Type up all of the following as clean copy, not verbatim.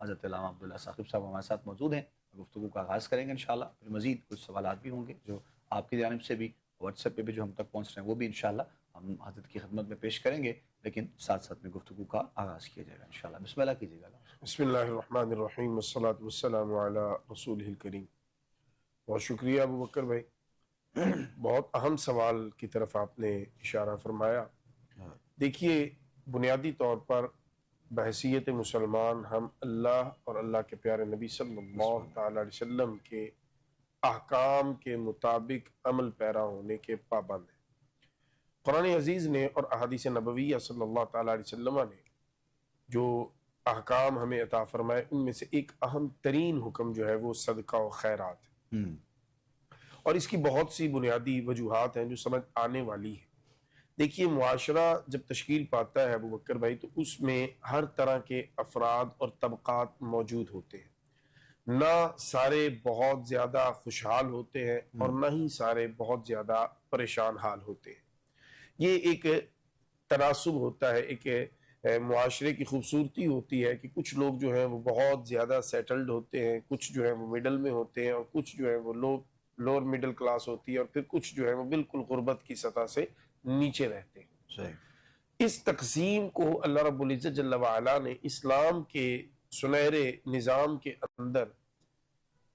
حضرت علامہ عبداللہ ثاقب صاحب ہمارے ساتھ موجود ہیں. گفتگو کا آغاز کریں گے انشاءاللہ. پھر مزید کچھ سوالات بھی ہوں گے جو آپ کی جانب سے بھی واٹس ایپ پہ بھی جو ہم تک پہنچ رہے ہیں وہ بھی انشاءاللہ ہم حضرت کی خدمت میں پیش کریں گے. لیکن ساتھ ساتھ میں گفتگو کا آغاز کیا جائے گا انشاءاللہ. بسم اللہ کیجیے گا. بسم اللہ الرحمن الرحیم والصلاة والسلام علی رسولہ الکریم. بہت شکریہ ابو بکر بھائی، بہت اہم سوال کی طرف آپ نے اشارہ فرمایا. دیکھیے، بنیادی طور پر بحیثیت مسلمان ہم اللہ اور اللہ کے پیارے نبی صلی اللہ تعالی علیہ وسلم کے احکام کے مطابق عمل پیرا ہونے کے پابند ہیں. قرآن عزیز نے اور احادیث نبویہ صلی اللہ تعالی علیہ وسلم نے جو احکام ہمیں عطا فرمائے ان میں سے ایک اہم ترین حکم جو ہے وہ صدقہ و خیرات ہے. اور اس کی بہت سی بنیادی وجوہات ہیں جو سمجھ آنے والی ہیں. دیکھیے، معاشرہ جب تشکیل پاتا ہے ابو بکر بھائی تو اس میں ہر طرح کے افراد اور طبقات موجود ہوتے ہیں. نہ سارے بہت زیادہ خوشحال ہوتے ہیں اور نہ ہی سارے بہت زیادہ پریشان حال ہوتے ہیں. یہ ایک تناسب ہوتا ہے، ایک معاشرے کی خوبصورتی ہوتی ہے کہ کچھ لوگ جو ہیں وہ بہت زیادہ سیٹلڈ ہوتے ہیں، کچھ جو ہیں وہ مڈل میں ہوتے ہیں، اور کچھ جو ہیں وہ لوور مڈل کلاس ہوتی ہے، اور پھر کچھ جو ہے وہ بالکل غربت کی سطح سے نیچے رہتے ہیں. صحیح. اس تقسیم کو اللہ رب العزت جل وعلا نے اسلام کے سنہرے نظام کے اندر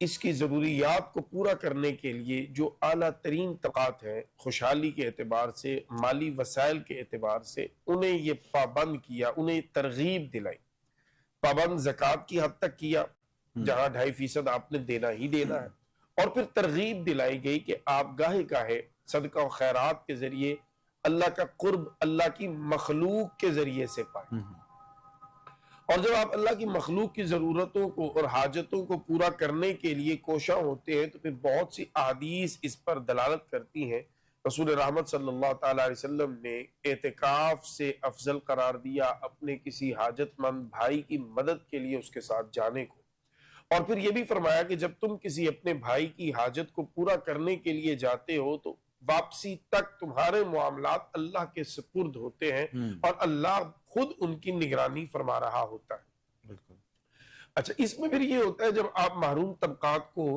اس کی ضروریات کو پورا کرنے کے لیے جو اعلیٰ ترین طبقات ہیں خوشحالی کے اعتبار سے، مالی وسائل کے اعتبار سے، انہیں یہ پابند کیا، انہیں ترغیب دلائی. پابند زکوٰۃ کی حد تک کیا جہاں 2.5% آپ نے دینا ہی دینا ہے، اور پھر ترغیب دلائی گئی کہ آپ گاہے گاہے صدقہ و خیرات کے ذریعے اللہ کا قرب اللہ کی مخلوق کے ذریعے سے پائیں. اور جب آپ اللہ کی مخلوق کی ضرورتوں کو اور حاجتوں کو پورا کرنے کے لیے کوشاں ہوتے ہیں تو پھر بہت سی احادیث اس پر دلالت کرتی ہیں. رسول رحمت صلی اللہ تعالی علیہ وسلم نے اعتکاف سے افضل قرار دیا اپنے کسی حاجت مند بھائی کی مدد کے لیے اس کے ساتھ جانے کو. اور پھر یہ بھی فرمایا کہ جب تم کسی اپنے بھائی کی حاجت کو پورا کرنے کے لیے جاتے ہو تو واپسی تک تمہارے معاملات اللہ کے سپرد ہوتے ہیں اور اللہ خود ان کی نگرانی فرما رہا ہوتا ہے. بالکل. اچھا، اس میں پھر یہ ہوتا ہے جب آپ محروم طبقات کو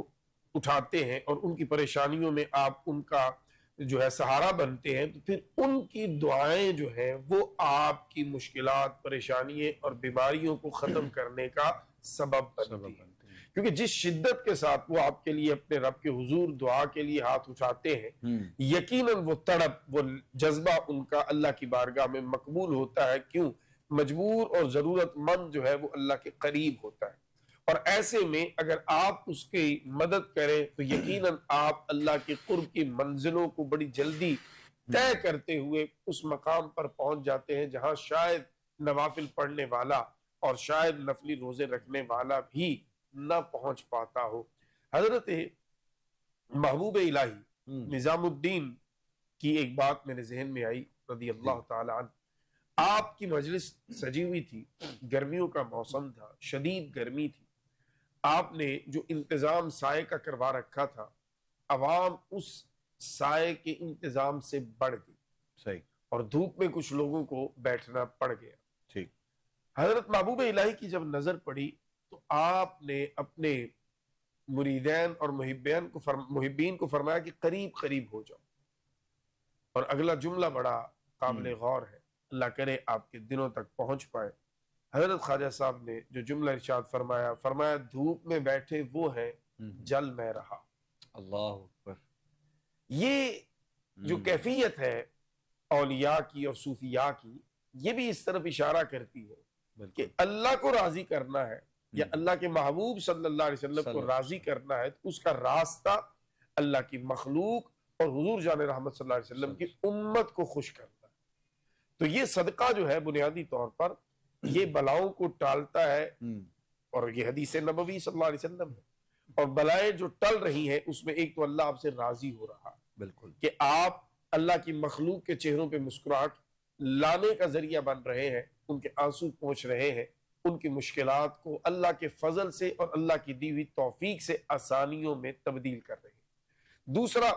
اٹھاتے ہیں اور ان کی پریشانیوں میں آپ ان کا جو ہے سہارا بنتے ہیں تو پھر ان کی دعائیں جو ہیں وہ آپ کی مشکلات، پریشانیاں اور بیماریوں کو ختم کرنے کا سبب بنتی ہیں. کیونکہ جس شدت کے ساتھ وہ آپ کے لیے اپنے رب کے حضور دعا کے لیے ہاتھ اٹھاتے ہیں، یقیناً وہ تڑپ، وہ جذبہ ان کا اللہ کی بارگاہ میں مقبول ہوتا ہے. کیوں؟ مجبور اور ضرورت مند جو ہے وہ اللہ کے قریب ہوتا ہے، اور ایسے میں اگر آپ اس کی مدد کریں تو یقیناً آپ اللہ کے قرب کی منزلوں کو بڑی جلدی طے کرتے ہوئے اس مقام پر پہنچ جاتے ہیں جہاں شاید نوافل پڑھنے والا اور شاید نفلی روزے رکھنے والا بھی نہ پہنچ پاتا ہو. حضرت محبوب الہی نظام الدین کی ایک بات میرے ذہن میں آئی رضی اللہ تعالی عنہ. آپ کی مجلس سجی ہوئی تھی، گرمیوں کا موسم تھا، شدید گرمی تھی. آپ نے جو انتظام سائے کا کروا رکھا تھا، عوام اس سائے کے انتظام سے بڑھ گئی. صحیح. اور دھوپ میں کچھ لوگوں کو بیٹھنا پڑ گیا. ٹھیک. حضرت محبوب الہی کی جب نظر پڑی تو آپ نے اپنے مریدین اور محبین کو فرمایا کہ قریب قریب ہو جاؤ. اور اگلا جملہ بڑا قابل غور ہے، اللہ کرے آپ کے دنوں تک پہنچ پائے. حضرت خواجہ صاحب نے جو جملہ ارشاد فرمایا دھوپ میں بیٹھے وہ ہیں، جل میں رہا. اللہ اکبر. یہ جو کیفیت ہے اولیاء کی اور صوفیاء کی، یہ بھی اس طرف اشارہ کرتی ہے کہ اللہ کو راضی کرنا ہے یا اللہ کے محبوب صلی اللہ علیہ وسلم کو راضی کرنا ہے تو اس کا راستہ اللہ کی مخلوق اور حضور جان رحمت صلی اللہ علیہ وسلم کی امت کو خوش کرنا ہے. تو یہ صدقہ جو ہے بنیادی طور پر یہ بلاؤں کو ٹالتا ہے، اور یہ حدیث نبوی صلی اللہ علیہ وسلم ہے. اور بلائیں جو ٹل رہی ہیں اس میں ایک تو اللہ آپ سے راضی ہو رہا ہے، بالکل، کہ آپ اللہ کی مخلوق کے چہروں پہ مسکراہٹ لانے کا ذریعہ بن رہے ہیں، ان کے آنسو پوچھ رہے ہیں، ان کی مشکلات کو اللہ کے فضل سے اور اللہ کی دی ہوئی توفیق سے آسانیوں میں تبدیل کر رہے ہیں. دوسرا،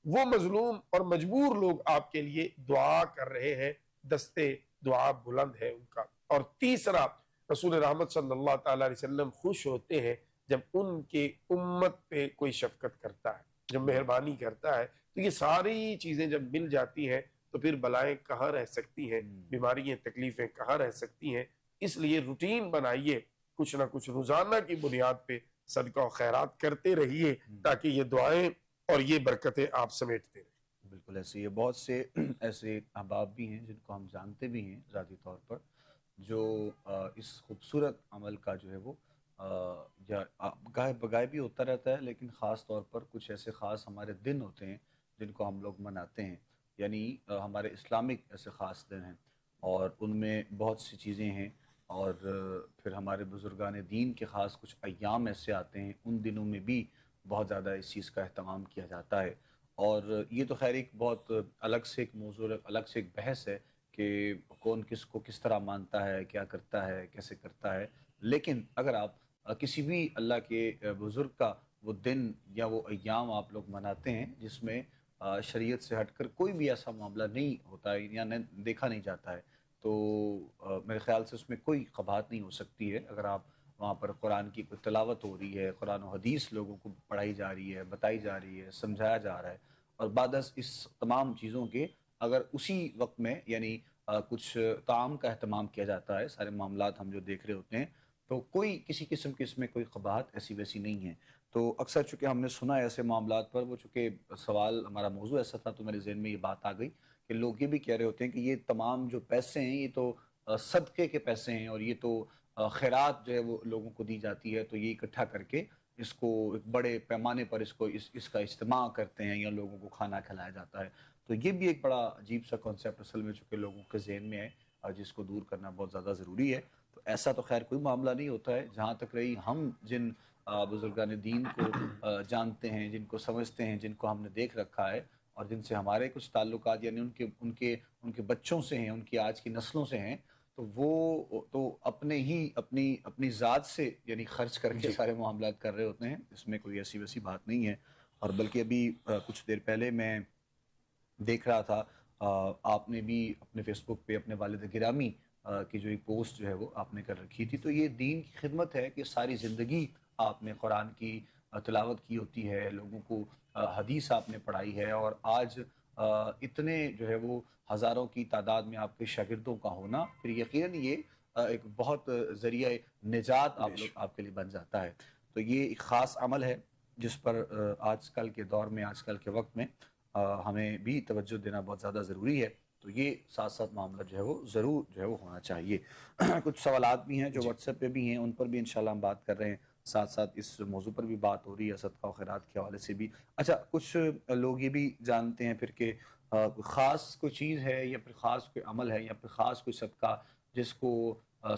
وہ مظلوم اور مجبور لوگ آپ کے لیے دعا کر رہے ہیں، دستے دعا بلند ہے ان کا. اور تیسرا، رسول رحمت صلی اللہ تعالی علیہ وسلم خوش ہوتے ہیں جب ان کے امت پہ کوئی شفقت کرتا ہے، جب مہربانی کرتا ہے، تو یہ ساری چیزیں جب مل جاتی ہیں تو پھر بلائیں کہاں رہ سکتی ہیں، بیماریاں تکلیفیں کہاں رہ سکتی ہیں۔ اس لیے روٹین بنائیے، کچھ نہ کچھ روزانہ کی بنیاد پہ صدقہ و خیرات کرتے رہیے تاکہ یہ دعائیں اور یہ برکتیں آپ سمیٹتے رہیں۔ بالکل ایسے ہی بہت سے ایسے احباب بھی ہیں جن کو ہم جانتے بھی ہیں ذاتی طور پر، جو اس خوبصورت عمل کا جو ہے وہ یا گاہے بگاہے بھی ہوتا رہتا ہے، لیکن خاص طور پر کچھ ایسے خاص ہمارے دن ہوتے ہیں جن کو ہم لوگ مناتے ہیں، یعنی ہمارے اسلامک ایسے خاص دن ہیں، اور ان میں بہت سی چیزیں ہیں، اور پھر ہمارے بزرگان دین کے خاص کچھ ایام ایسے آتے ہیں، ان دنوں میں بھی بہت زیادہ اس چیز کا اہتمام کیا جاتا ہے۔ اور یہ تو خیر ایک بہت الگ سے ایک موضوع، الگ سے ایک بحث ہے کہ کون کس کو کس طرح مانتا ہے، کیا کرتا ہے، کیسے کرتا ہے، لیکن اگر آپ کسی بھی اللہ کے بزرگ کا وہ دن یا وہ ایام آپ لوگ مناتے ہیں جس میں شریعت سے ہٹ کر کوئی بھی ایسا معاملہ نہیں ہوتا ہے یا دیکھا نہیں جاتا ہے، تو میرے خیال سے اس میں کوئی قباحت نہیں ہو سکتی ہے اگر آپ وہاں پر قرآن کی کوئی تلاوت ہو رہی ہے، قرآن و حدیث لوگوں کو پڑھائی جا رہی ہے، بتائی جا رہی ہے، سمجھایا جا رہا ہے، اور بعد از اس تمام چیزوں کے اگر اسی وقت میں یعنی کچھ طعام کا اہتمام کیا جاتا ہے، سارے معاملات ہم جو دیکھ رہے ہوتے ہیں، تو کوئی کسی قسم کی اس میں کوئی قباحت ایسی ویسی نہیں ہے۔ تو اکثر چونکہ ہم نے سنا ہے ایسے معاملات پر، وہ چونکہ سوال ہمارا موضوع ایسا تھا تو میرے ذہن میں یہ بات آ گئی کہ لوگ یہ بھی کہہ رہے ہوتے ہیں کہ یہ تمام جو پیسے ہیں یہ تو صدقے کے پیسے ہیں، اور یہ تو خیرات جو ہے وہ لوگوں کو دی جاتی ہے، تو یہ اکٹھا کر کے اس کو ایک بڑے پیمانے پر اس کا اجتماع کرتے ہیں یا لوگوں کو کھانا کھلایا جاتا ہے۔ تو یہ بھی ایک بڑا عجیب سا کانسیپٹ اصل میں چونکہ لوگوں کے ذہن میں ہے، اور جس کو دور کرنا بہت زیادہ ضروری ہے۔ تو ایسا تو خیر کوئی معاملہ نہیں ہوتا ہے، جہاں تک رہی ہم جن بزرگان دین کو جانتے ہیں، جن کو سمجھتے ہیں، جن کو ہم نے دیکھ رکھا ہے، اور جن سے ہمارے کچھ تعلقات یعنی ان کے بچوں سے ہیں، ان کی آج کی نسلوں سے ہیں، تو وہ تو اپنے ہی اپنی ذات سے یعنی خرچ کر کے جی سارے معاملات کر رہے ہوتے ہیں، اس میں کوئی ایسی ویسی بات نہیں ہے۔ اور بلکہ ابھی کچھ دیر پہلے میں دیکھ رہا تھا، آپ نے بھی اپنے فیس بک پہ اپنے والد گرامی کی جو ایک پوسٹ جو ہے وہ آپ نے کر رکھی تھی، تو یہ دین کی خدمت ہے کہ ساری زندگی آپ نے قرآن کی تلاوت کی ہوتی ہے، لوگوں کو حدیث آپ نے پڑھائی ہے، اور آج اتنے جو ہے وہ ہزاروں کی تعداد میں آپ کے شاگردوں کا ہونا پھر یقیناً یہ ایک بہت ذریعہ نجات بے شک۔ آپ کے لیے بن جاتا ہے۔ تو یہ ایک خاص عمل ہے جس پر آج کل کے دور میں، آج کل کے وقت میں ہمیں بھی توجہ دینا بہت زیادہ ضروری ہے۔ تو یہ ساتھ ساتھ معاملہ جو ہے وہ ضرور جو ہے وہ ہونا چاہیے۔ کچھ سوالات بھی ہیں جو جی واٹس ایپ پہ بھی ہیں، ان پر بھی انشاءاللہ ہم بات کر رہے ہیں، ساتھ ساتھ اس موضوع پر بھی بات ہو رہی ہے صدقہ و خیرات کے حوالے سے بھی۔ اچھا، کچھ لوگ یہ بھی جانتے ہیں پھر کہ خاص کوئی چیز ہے یا پھر خاص کوئی عمل ہے یا پھر خاص کوئی صدقہ جس کو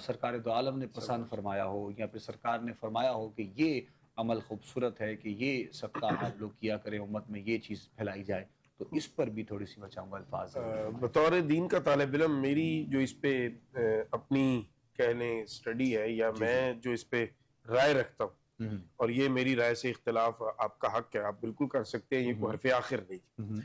سرکار دو عالم نے پسند فرمایا ہو، یا پھر سرکار نے فرمایا ہو کہ یہ عمل خوبصورت ہے کہ یہ صدقہ آپ لوگ کیا کریں، امت میں یہ چیز پھیلائی جائے، تو اس پر بھی تھوڑی سی بچاؤں گا الفاظ ضرور فرمائیں۔ بطور دین کا طالب علم میری جو اس پہ اپنی کہہ لیں اسٹڈی ہے، یا جی جی۔ میں جو اس پہ رائے رکھتا ہوں، ہوں اور یہ میری رائے سے اختلاف آپ کا حق ہے، آپ بالکل کر سکتے ہیں، یہ کوئی حرف آخر نہیں۔ ہوں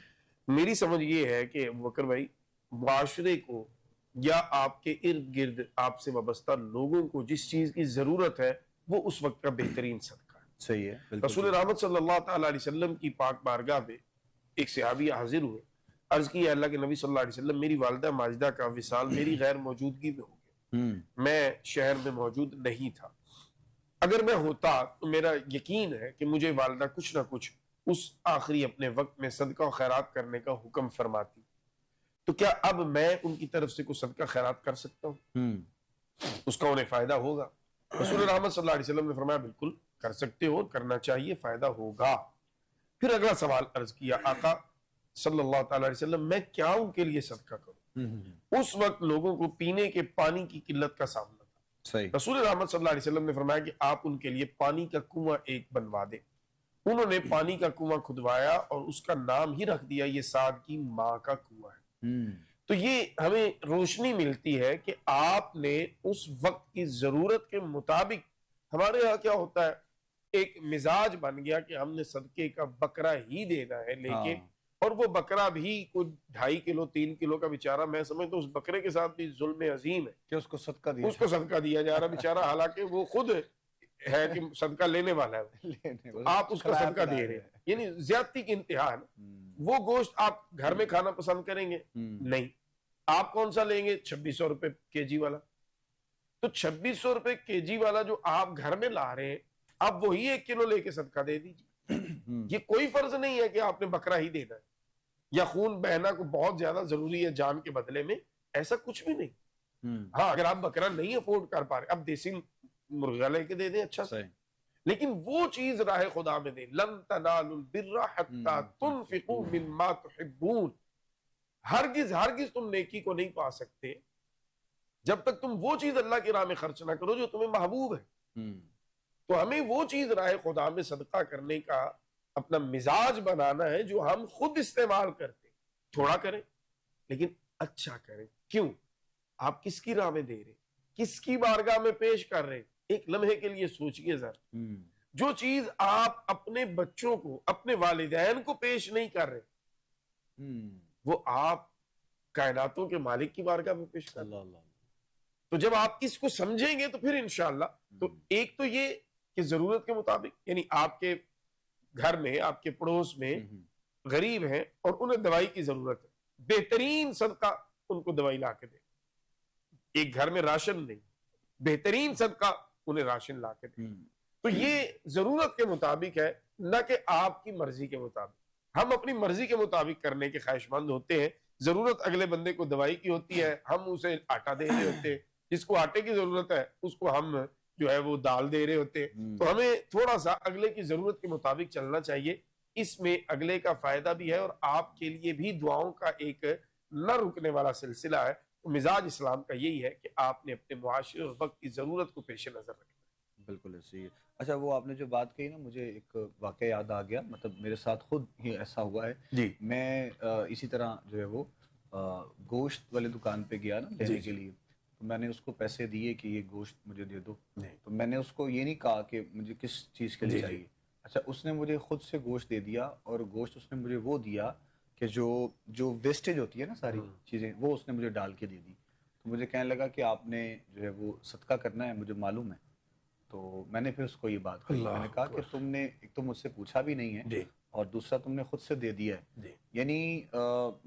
میری سمجھ یہ ہے کہ بکر بھائی، معاشرے کو یا آپ کے ارد گرد آپ سے وابستہ لوگوں کو جس چیز کی ضرورت ہے وہ اس وقت کا بہترین صدقہ ہے۔ صحیح ہے، بالکل رسول صحیح۔ رحمت صلی اللہ تعالی علیہ وسلم کی پاک بارگاہ میں ایک صحابی حاضر ہوئے، عرض کی، اللہ کے نبی صلی اللہ علیہ وسلم، میری والدہ ماجدہ کا وصال میری غیر موجودگی میں ہو گیا، ہوں میں شہر میں موجود نہیں تھا، اگر میں ہوتا تو میرا یقین ہے کہ مجھے والدہ کچھ نہ کچھ اس آخری اپنے وقت میں صدقہ و خیرات کرنے کا حکم فرماتی، تو کیا اب میں ان کی طرف سے کوئی صدقہ خیرات کر سکتا ہوں؟ ہوں اس کا انہیں فائدہ ہوگا؟ رسول رحمت صلی اللہ علیہ وسلم نے فرمایا بالکل کر سکتے ہو، کرنا چاہیے، فائدہ ہوگا۔ پھر اگلا سوال عرض کیا، آقا صلی اللہ تعالی علیہ وسلم، میں کیا ان کے لیے صدقہ کروں؟ اس وقت لوگوں کو پینے کے پانی کی قلت کا سامنا تھا۔ صحیح۔ رسول رحمت صلی اللہ علیہ وسلم نے فرمایا کہ آپ ان کے لیے پانی کا کنواں ایک بنوا دیں۔ انہوں نے پانی کا کنواں کھدوایا اور اس کا نام ہی رکھ دیا، یہ سعد کی ماں کا کنواں ہے۔ تو یہ ہمیں روشنی ملتی ہے کہ آپ نے اس وقت کی ضرورت کے مطابق، ہمارے ہاں کیا ہوتا ہے، ایک مزاج بن گیا کہ ہم نے صدقے کا بکرا ہی دینا ہے، لیکن ہاں اور وہ بکرا بھی کوئی 2.5 کلو 3 کلو کا بیچارہ، میں سمجھتا ہوں اس بکرے کے ساتھ بھی ظلم عظیم ہے کہ اس کو صدقہ دیا اس کو صدقہ دیا جا رہا بیچارہ، حالانکہ وہ خود ہے کہ صدقہ لینے والا ہے، لینے تو آپ اس کو صدقہ دے رہے ہیں، یعنی زیادتی کی انتہا ہے نا۔ وہ گوشت آپ گھر میں کھانا پسند کریں گے؟ نہیں۔ آپ کون سا لیں گے؟ 2600 روپے کے جی والا۔ تو 2600 روپے کے جی والا جو آپ گھر میں لا رہے ہیں، آپ وہی 1 کلو لے کے صدقہ دے دیجیے۔ یہ کوئی فرض نہیں ہے کہ آپ نے بکرا ہی دینا ہے یا خون بہنا کو بہت زیادہ ضروری ہے جان کے بدلے میں، ایسا کچھ بھی نہیں۔ ہاں اگر آپ بکرا نہیں افورڈ کر پا رہے، اب دیسی مرغا لے کے دے دیں اچھا سے، لیکن وہ چیز راہ خدا میں دیں۔ لن تنالوا البر حتی تنفقوا مما تحبون، ہرگز ہرگز تم نیکی کو نہیں پا سکتے جب تک تم وہ چیز اللہ کی راہ میں خرچ نہ کرو جو تمہیں محبوب ہے۔ تو ہمیں وہ چیز راہ خدا میں صدقہ کرنے کا اپنا مزاج بنانا ہے جو ہم خود استعمال کرتے، تھوڑا کریں لیکن اچھا کریں۔ کیوں؟ آپ کس کی راہ میں دے رہے، کس کی بارگاہ میں پیش کر رہے؟ ایک لمحے کے لیے سوچئے ذرا، جو چیز آپ اپنے بچوں کو، اپنے والدین کو پیش نہیں کر رہے، وہ آپ کائناتوں کے مالک کی بارگاہ میں پیش کر رہے۔ تو جب آپ اس کو سمجھیں گے تو پھر انشاءاللہ، تو ایک تو یہ کہ ضرورت کے مطابق، یعنی آپ کے گھر میں، آپ کے پڑوس میں غریب ہیں اور انہیں دوائی کی ضرورت ہے، بہترین صدقہ ان کو دوائی لا کے دیں۔ ایک گھر میں راشن نہیں، بہترین صدقہ انہیں راشن لا کے دیں۔ تو یہ ضرورت کے مطابق ہے، نہ کہ آپ کی مرضی کے مطابق۔ ہم اپنی مرضی کے مطابق کرنے کے خواہش مند ہوتے ہیں، ضرورت اگلے بندے کو دوائی کی ہوتی ہے، ہم اسے آٹا دے رہے ہوتے ہیں، جس کو آٹے کی ضرورت ہے اس کو ہم جو ہے وہ دال دے رہے ہوتے ہیں۔ تو ہمیں تھوڑا سا اگلے کی ضرورت کے مطابق چلنا چاہیے، اس میں اگلے کا فائدہ بھی ہے اور آپ کے لیے بھی دعاؤں کا ایک نہ رکنے والا سلسلہ ہے۔ مزاج اسلام کا یہی ہے کہ آپ نے اپنے معاشرے اور وقت کی ضرورت کو پیش نظر رکھنا ہے۔ بالکل ایسے ہی ہے۔ اچھا، وہ آپ نے جو بات کہی نا، مجھے ایک واقعہ یاد آ گیا، مطلب میرے ساتھ خود ہی ایسا ہوا ہے۔ جی میں اسی طرح جو ہے وہ گوشت والے دکان پہ گیا نا لینے کے لیے، تو میں نے اس کو پیسے دیے کہ یہ گوشت مجھے دے دو۔ تو میں نے اس کو یہ نہیں کہا کہ مجھے کس چیز کے لیے چاہیے۔ اچھا، اس نے مجھے خود سے گوشت دے دیا، اور گوشت اس نے مجھے وہ دیا کہ جو ویسٹیج ہوتی ہے نا ساری چیزیں، وہ اس نے مجھے ڈال کے دے دی۔ تو مجھے کہنے لگا کہ آپ نے جو ہے وہ صدقہ کرنا ہے، مجھے معلوم ہے۔ تو میں نے پھر اس کو یہ بات کہی، میں نے کہا کہ تم نے ایک تو مجھ سے پوچھا بھی نہیں ہے، اور دوسرا تم نے خود سے دے دیا ہے۔ یعنی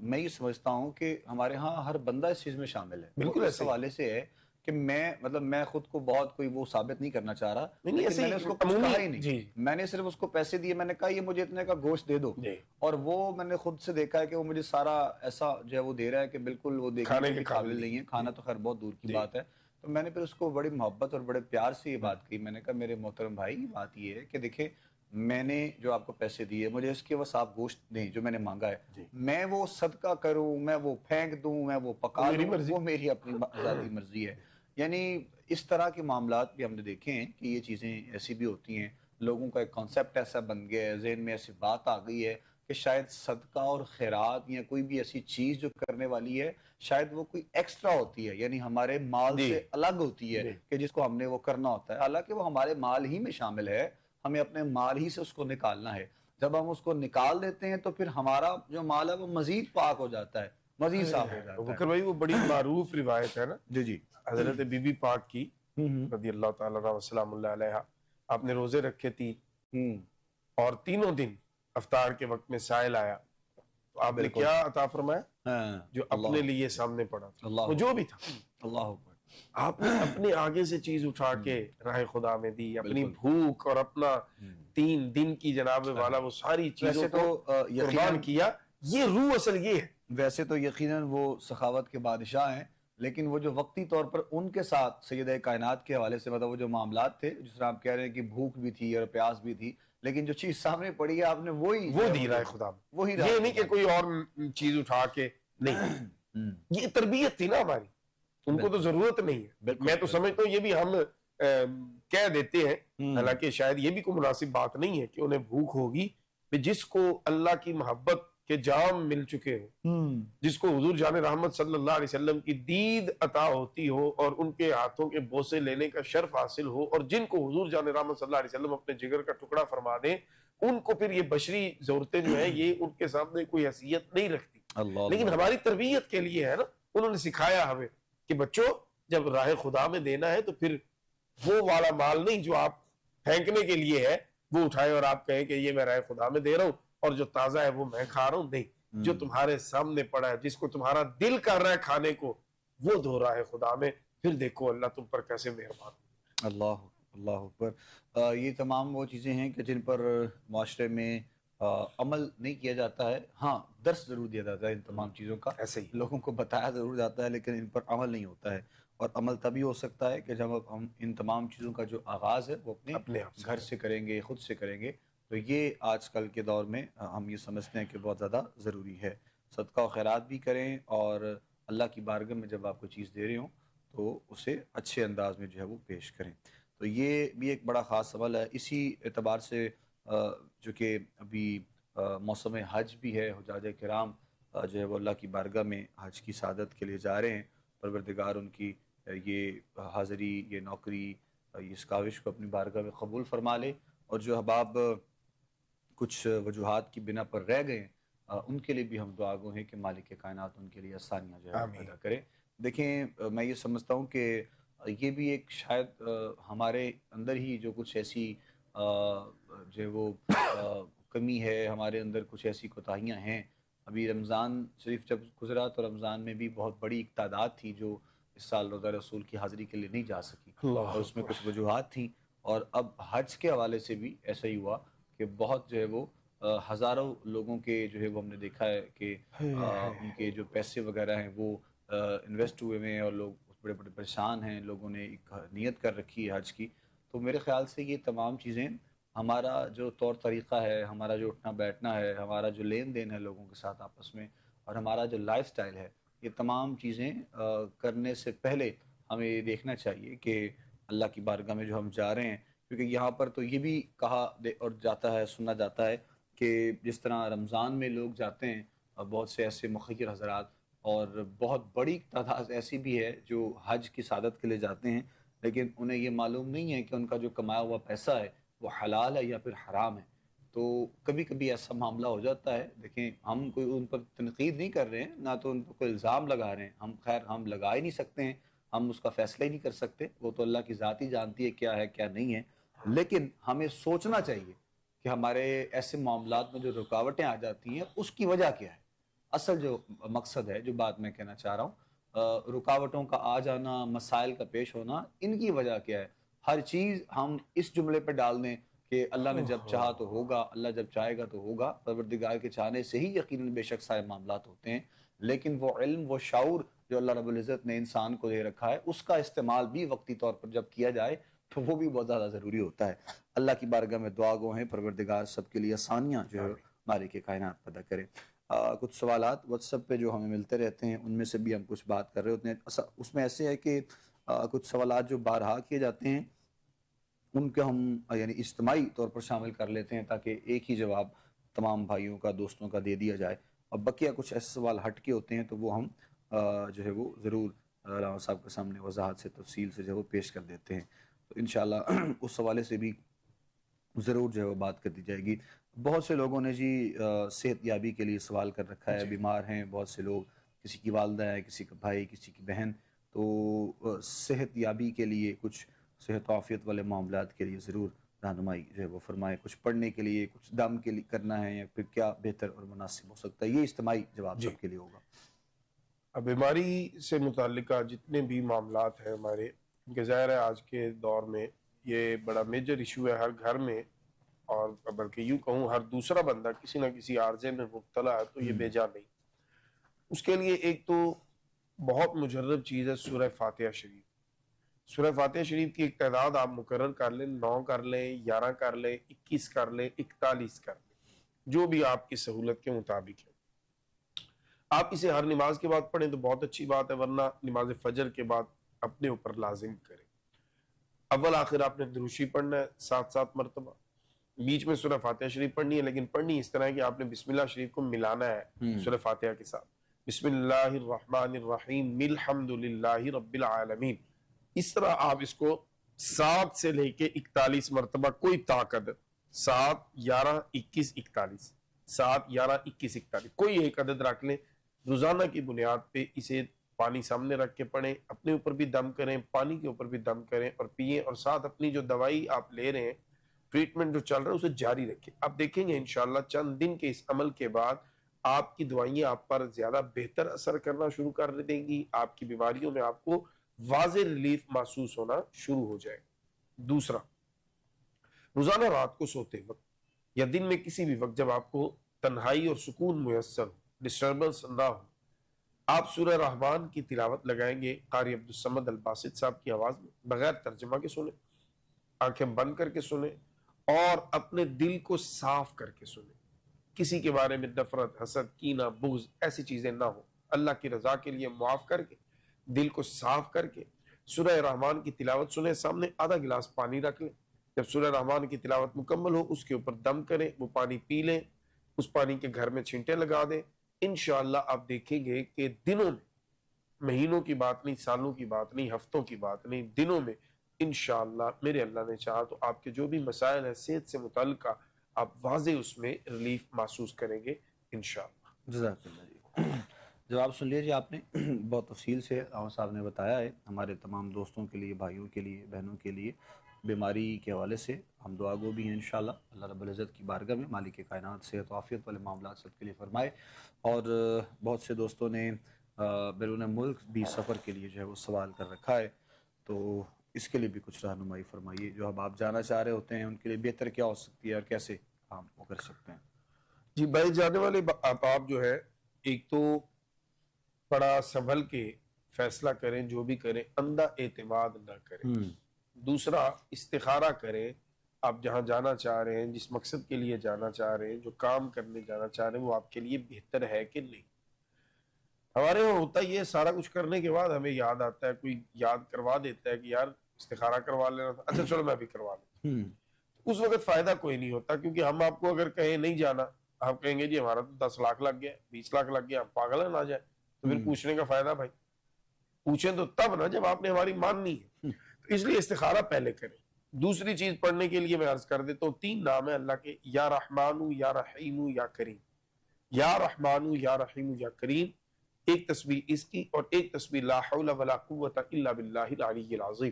میں یہ سمجھتا ہوں کہ ہمارے ہاں ہر بندہ اس چیز میں شامل ہے۔ بالکل اس حوالے سے ہے کہ میں خود کو بہت کوئی وہ ثابت نہیں کرنا چاہ رہا، لیکن میں نے اس کو کچھ کہا ہی نہیں، میں نے صرف اس کو پیسے دیے، میں نے کہا یہ مجھے اتنے کا گوشت دے دو، اور وہ میں نے خود سے دیکھا ہے کہ وہ مجھے سارا ایسا جو ہے وہ دے رہا ہے کہ بالکل وہ دیکھنے کے قابل نہیں ہے، کھانا تو خیر بہت دور کی بات ہے۔ تو میں نے پھر اس کو بڑی محبت اور بڑے پیار سے یہ بات کہی، میں نے کہا میرے محترم بھائی، بات یہ ہے کہ دیکھیں، میں نے جو آپ کو پیسے دیے، مجھے اس کے بس آپ گوشت دیں جو میں نے مانگا ہے، میں وہ صدقہ کروں، میں وہ پھینک دوں، میں وہ پکا لوں، وہ میری اپنی ذاتی مرضی ہے۔ یعنی اس طرح کے معاملات بھی ہم نے دیکھے ہیں کہ یہ چیزیں ایسی بھی ہوتی ہیں، لوگوں کا ایک کانسیپٹ ایسا بن گیا ہے، ذہن میں ایسی بات آ گئی ہے کہ شاید صدقہ اور خیرات یا کوئی بھی ایسی چیز جو کرنے والی ہے، شاید وہ کوئی ایکسٹرا ہوتی ہے، یعنی ہمارے مال سے الگ ہوتی ہے کہ جس کو ہم نے وہ کرنا ہوتا ہے، حالانکہ وہ ہمارے مال ہی میں شامل ہے، ہمیں اپنے مال ہی سے اس کو نکالنا ہے۔ جب ہم اس کو نکال دیتے ہیں تو پھر ہمارا جو مال ہے وہ مزید پاک ہو جاتا ہے، مزید صاف ہو جاتا ہے۔ بکر بھائی، وہ بڑی معروف روایت ہے نا، جی حضرت بی بی پاک کی رضی اللہ تعالی عنہ وسلام اللہ علیہ، آپ نے روزے رکھے تھی اور تینوں دن افطار کے وقت میں سائل آیا، تو آپ نے کیا عطا فرمایا؟ جو اپنے لیے سامنے پڑا تھا، وہ جو بھی تھا، اللہ آپ نے اپنے آگے سے چیز اٹھا کے راہ خدا میں دی، اپنی بھوک اور اپنا 3 دن کی جناب والا وہ ساری چیزوں کو قربان کیا۔ یہ روح اصل یہ ہے۔ ویسے تو یقیناً وہ سخاوت کے بادشاہ ہیں، لیکن وہ جو وقتی طور پر ان کے ساتھ سیدہ کائنات کے حوالے سے مطلب وہ جو معاملات تھے، جس طرح آپ کہہ رہے ہیں کہ بھوک بھی تھی اور پیاس بھی تھی، لیکن جو چیز سامنے پڑی ہے آپ نے وہ دی راہ خدا میں، یہ نہیں کہ کوئی اور چیز اٹھا کے، نہیں، یہ تربیت تھی نا ہماری، ان کو تو ضرورت نہیں ہے۔ میں تو سمجھتا ہوں یہ بھی ہم کہہ دیتے ہیں، حالانکہ شاید یہ بھی کوئی مناسب بات نہیں ہے کہ انہیں بھوک ہوگی، جس کو اللہ کی محبت کہ جام مل چکے ہو، جس کو حضور جان رحمت صلی اللہ علیہ وسلم کی دید عطا ہوتی ہو اور ان کے ہاتھوں کے بوسے لینے کا شرف حاصل ہو، اور جن کو حضور جان رحمت صلی اللہ علیہ وسلم اپنے جگر کا ٹکڑا فرما دیں، ان کو پھر یہ بشری ضرورتیں جو ہیں یہ ان کے سامنے کوئی حیثیت نہیں رکھتی. اللہ لیکن اللہ ہماری تربیت کے لیے ہے نا، انہوں نے سکھایا ہمیں کہ بچوں جب راہ خدا میں دینا ہے تو پھر وہ والا مال نہیں جو آپ پھینکنے کے لیے ہے وہ اٹھائے اور آپ کہیں کہ یہ میں راہ خدا میں دے رہا ہوں اور جو تازہ ہے وہ میں کھا رہا ہوں. نہیں، جو تمہارے سامنے پڑا ہے، جس کو تمہارا دل کر رہا ہے کھانے کو، وہ دھو رہا ہے خدا میں. پھر دیکھو اللہ تم پر کیسے مہربان. اللہ اللہ اکبر. یہ تمام وہ چیزیں ہیں کہ جن پر معاشرے میں عمل نہیں کیا جاتا ہے. ہاں، درس ضرور دیا جاتا ہے ان تمام چیزوں کا، ایسے ہی لوگوں کو بتایا ضرور جاتا ہے، لیکن ان پر عمل نہیں ہوتا ہے. اور عمل تبھی ہو سکتا ہے کہ جب ہم ان تمام چیزوں کا جو آغاز ہے وہ اپنے اپنے آپ سے گھر سے کریں گے، خود سے کریں گے. تو یہ آج کل کے دور میں ہم یہ سمجھتے ہیں کہ بہت زیادہ ضروری ہے. صدقہ و خیرات بھی کریں، اور اللہ کی بارگاہ میں جب آپ کو چیز دے رہے ہوں تو اسے اچھے انداز میں جو ہے وہ پیش کریں. تو یہ بھی ایک بڑا خاص عمل ہے. اسی اعتبار سے جو کہ ابھی موسم حج بھی ہے، حجاج کرام جو ہے وہ اللہ کی بارگاہ میں حج کی سعادت کے لیے جا رہے ہیں. پروردگار ان کی یہ حاضری، یہ نوکری، اس کاوش کو اپنی بارگاہ میں قبول فرما لے. اور جو احباب کچھ وجوہات کی بنا پر رہ گئے ان کے لیے بھی ہم دعا گو ہیں کہ مالک کائنات ان کے لیے آسانیاں جو ہے آمین. پیدا کرے. دیکھیں، میں یہ سمجھتا ہوں کہ یہ بھی ایک شاید ہمارے اندر ہی جو کچھ ایسی جو ہے وہ کمی ہے، ہمارے اندر کچھ ایسی کوتاہیاں ہیں. ابھی رمضان شریف جب گزرا تو رمضان میں بھی بہت بڑی ایک تعداد تھی جو اس سال روزہ رسول کی حاضری کے لیے نہیں جا سکی، اللہ اور اس میں اکبر. کچھ وجوہات تھیں. اور اب حج کے حوالے سے بھی ایسا ہی ہوا کہ بہت جو ہے وہ ہزاروں لوگوں کے جو ہے وہ ہم نے دیکھا ہے کہ ان کے جو پیسے وغیرہ ہیں وہ انویسٹ ہوئے ہیں، اور لوگ بڑے بڑے پریشان ہیں. لوگوں نے ایک نیت کر رکھی ہے حج کی. تو میرے خیال سے یہ تمام چیزیں، ہمارا جو طور طریقہ ہے، ہمارا جو اٹھنا بیٹھنا ہے، ہمارا جو لین دین ہے لوگوں کے ساتھ آپس میں، اور ہمارا جو لائف سٹائل ہے، یہ تمام چیزیں کرنے سے پہلے ہمیں یہ دیکھنا چاہیے کہ اللہ کی بارگاہ میں جو ہم جا رہے ہیں، کیونکہ یہاں پر تو یہ بھی کہا اور جاتا ہے، سننا جاتا ہے کہ جس طرح رمضان میں لوگ جاتے ہیں، بہت سے ایسے مخیر حضرات اور بہت بڑی تعداد ایسی بھی ہے جو حج کی سعادت کے لیے جاتے ہیں، لیکن انہیں یہ معلوم نہیں ہے کہ ان کا جو کمایا ہوا پیسہ ہے وہ حلال ہے یا پھر حرام ہے. تو کبھی کبھی ایسا معاملہ ہو جاتا ہے. دیکھیں، ہم کوئی ان پر تنقید نہیں کر رہے ہیں، نہ تو ان پر کوئی الزام لگا رہے ہیں. ہم لگا ہی نہیں سکتے ہیں، ہم اس کا فیصلہ ہی نہیں کر سکتے. وہ تو اللہ کی ذات ہی جانتی ہے کیا ہے کیا نہیں ہے. لیکن ہمیں سوچنا چاہیے کہ ہمارے ایسے معاملات میں جو رکاوٹیں آ جاتی ہیں اس کی وجہ کیا ہے. اصل جو مقصد ہے، جو بات میں کہنا چاہ رہا ہوں، رکاوٹوں کا آ جانا، مسائل کا پیش ہونا، ان کی وجہ کیا ہے. ہر چیز ہم اس جملے پہ ڈال دیں کہ اللہ نے جب چاہا تو ہوگا، اللہ جب چاہے گا تو ہوگا. پروردگار کے چاہنے سے ہی یقیناً بے شک سارے معاملات ہوتے ہیں. لیکن وہ علم، وہ شعور جو اللہ رب العزت نے انسان کو دے رکھا ہے، اس کا استعمال بھی وقتی طور پر جب کیا جائے تو وہ بھی بہت زیادہ ضروری ہوتا ہے. اللہ کی بارگاہ میں دعا گو ہیں پروردگار سب کے لیے آسانیاں جو ہے مالک کائنات پیدا کرے. کچھ سوالات واٹس ایپ پہ جو ہمیں ملتے رہتے ہیں، ان میں سے بھی ہم کچھ بات کر رہے ہوتے ہیں. اس میں ایسے ہے کہ کچھ سوالات جو بارہا کیے جاتے ہیں ان کے ہم یعنی اجتماعی طور پر شامل کر لیتے ہیں تاکہ ایک ہی جواب تمام بھائیوں کا، دوستوں کا دے دیا جائے. اور بقیہ کچھ ایسے سوال ہٹ کے ہوتے ہیں تو وہ ہم جو ہے وہ ضرور علامہ صاحب کے سامنے وضاحت سے، تفصیل سے جو ہے وہ پیش کر دیتے ہیں. تو انشاءاللہ اس حوالے سے بھی ضرور جو ہے وہ بات کر دی جائے گی. بہت سے لوگوں نے جی صحت یابی کے لیے سوال کر رکھا ہے. بیمار ہیں بہت سے لوگ، کسی کی والدہ ہے، کسی کا بھائی، کسی کی بہن. تو صحت یابی کے لیے، کچھ صحت و عافیت والے معاملات کے لیے ضرور رہنمائی جو ہے وہ فرمائے. کچھ پڑھنے کے لیے، کچھ دم کے لیے کرنا ہے، یا پھر کیا بہتر اور مناسب ہو سکتا ہے. یہ اجتماعی جواب سب کے لیے ہوگا. اب بیماری سے متعلقہ جتنے بھی معاملات ہیں ہمارے، کہ ظاہر ہے آج کے دور میں یہ بڑا میجر ایشو ہے ہر گھر میں، اور بلکہ یوں کہوں ہر دوسرا بندہ کسی نہ کسی عارضے میں مبتلا ہے. تو یہ بے جا نہیں. اس کے لیے ایک تو بہت مجرب چیز ہے سورہ فاتحہ شریف. سورہ فاتحہ شریف کی ایک تعداد آپ مقرر کر لیں، 9 کر لیں، 11 کر لیں، 21 کر لیں، 41 کر لیں، جو بھی آپ کی سہولت کے مطابق ہے. آپ اسے ہر نماز کے بعد پڑھیں تو بہت اچھی بات ہے، ورنہ نماز فجر کے بعد اپنے اوپر لازم کریں. اول آخر آپ نے دروشی پڑھنا ہے 7 مرتبہ. بیچ میں سورہ فاتحہ شریف پڑھنی ہے، لیکن پڑھنی اس طرح ہے کہ آپ نے بسم اللہ شریف کو ملانا ہے سورہ فاتحہ کے ساتھ. بسم اللہ الرحمن الرحیم الحمد للہ رب العالمین. اس طرح آپ اس کو 7 سے لے کے 41 مرتبہ، کوئی طاقت 7 11 21 41 7 11 21 41 کوئی ایک عدد رکھ لیں. روزانہ کی بنیاد پہ اسے پانی سامنے رکھ کے پڑھیں، اپنے اوپر بھی دم کریں، پانی کے اوپر بھی دم کریں اور پئیں، اور ساتھ اپنی جو دوائی آپ لے رہے ہیں، ٹریٹمنٹ جو چل رہا ہے، اسے جاری رکھیں. آپ دیکھیں گے انشاءاللہ چند دن کے اس عمل کے بعد آپ کی دوائیاں آپ پر زیادہ بہتر اثر کرنا شروع کر دیں گی. آپ کی بیماریوں میں آپ کو واضح ریلیف محسوس ہونا شروع ہو جائے. دوسرا، روزانہ رات کو سوتے وقت یا دن میں کسی بھی وقت جب آپ کو تنہائی اور سکون میسر ہو، ڈسٹربنس نہ ہو، آپ سورہ رحمان کی تلاوت لگائیں گے قاری عبدالصمد الباسط صاحب کی آواز میں، بغیر ترجمہ کے سنیں، آنکھیں بند کر کے سنیں اور اپنے دل کو صاف کر کے سنیں. کسی کے بارے میں نفرت، حسد، کینہ، بغض ایسی چیزیں نہ ہو. اللہ کی رضا کے لیے معاف کر کے، دل کو صاف کر کے سورہ رحمان کی تلاوت سنیں. سامنے آدھا گلاس پانی رکھ لیں، جب سورہ رحمان کی تلاوت مکمل ہو اس کے اوپر دم کریں، وہ پانی پی لیں، اس پانی کے گھر میں چھینٹے لگا دیں. انشاءاللہ آپ دیکھیں گے کہ دنوں میں، مہینوں کی بات نہیں، سالوں کی بات نہیں، ہفتوں کی بات نہیں، دنوں میں انشاءاللہ میرے اللہ نے چاہا تو آپ کے جو بھی مسائل ہیں صحت سے متعلقہ، آپ واضح اس میں ریلیف محسوس کریں گے انشاءاللہ. جزاک اللہ جی. جواب سن لیجیے آپ نے، بہت تفصیل سے راؤ صاحب نے بتایا ہے ہمارے تمام دوستوں کے لیے، بھائیوں کے لیے، بہنوں کے لیے. بیماری کے حوالے سے ہم دعا گو بھی ہیں انشاءاللہ. اللہ رب العزت کی بارگاہ میں مالک کائنات صحت و عافیت والے معاملات سب کے لیے فرمائے. اور بہت سے دوستوں نے بیرون ملک بھی سفر کے لیے جو ہے وہ سوال کر رکھا ہے، تو اس کے لیے بھی کچھ رہنمائی فرمائیے. جو اب آپ جانا چاہ رہے ہوتے ہیں ان کے لیے بہتر کیا ہو سکتی ہے اور کیسے ہم وہ کر سکتے ہیں؟ جی، بھائی جانے والے آپ جو ہے، ایک تو بڑا سنبھل کے فیصلہ کریں، جو بھی کریں اندھا اعتماد نہ کریں. دوسرا، استخارہ کریں. آپ جہاں جانا چاہ رہے ہیں، جس مقصد کے لیے جانا چاہ رہے ہیں، جو کام کرنے جانا چاہ رہے ہیں، وہ آپ کے لیے بہتر ہے کہ نہیں. ہمارے یہاں ہوتا یہ سارا کچھ کرنے کے بعد ہمیں یاد آتا ہے، کوئی یاد کروا دیتا ہے کہ یار استخارہ کروا لینا تھا، اچھا چلو میں بھی کروا لوں. اس وقت فائدہ کوئی نہیں ہوتا، کیونکہ ہم آپ کو اگر کہیں نہیں جانا، آپ کہیں گے جی ہمارا تو 10 لاکھ لگ گیا، 20 لاکھ لگ گیا، پاگل ہے نہ جائے. تو پھر پوچھنے کا فائدہ بھائی؟ پوچھیں تو تب نا جب آپ نے ہماری ماننی ہے. تو اس لیے استخارہ پہلے کریں. دوسری چیز پڑھنے کے لیے میں عرض کر دیتا ہوں، 3 نام ہے اللہ کے، یا رحمانو یا رحیمو یا کریم. یا رحمانو یا رحیمو یا کریم، ایک تسبیح اس کی اور ایک تسبیح لا حول ولا قوت الا باللہ العلی العظیم.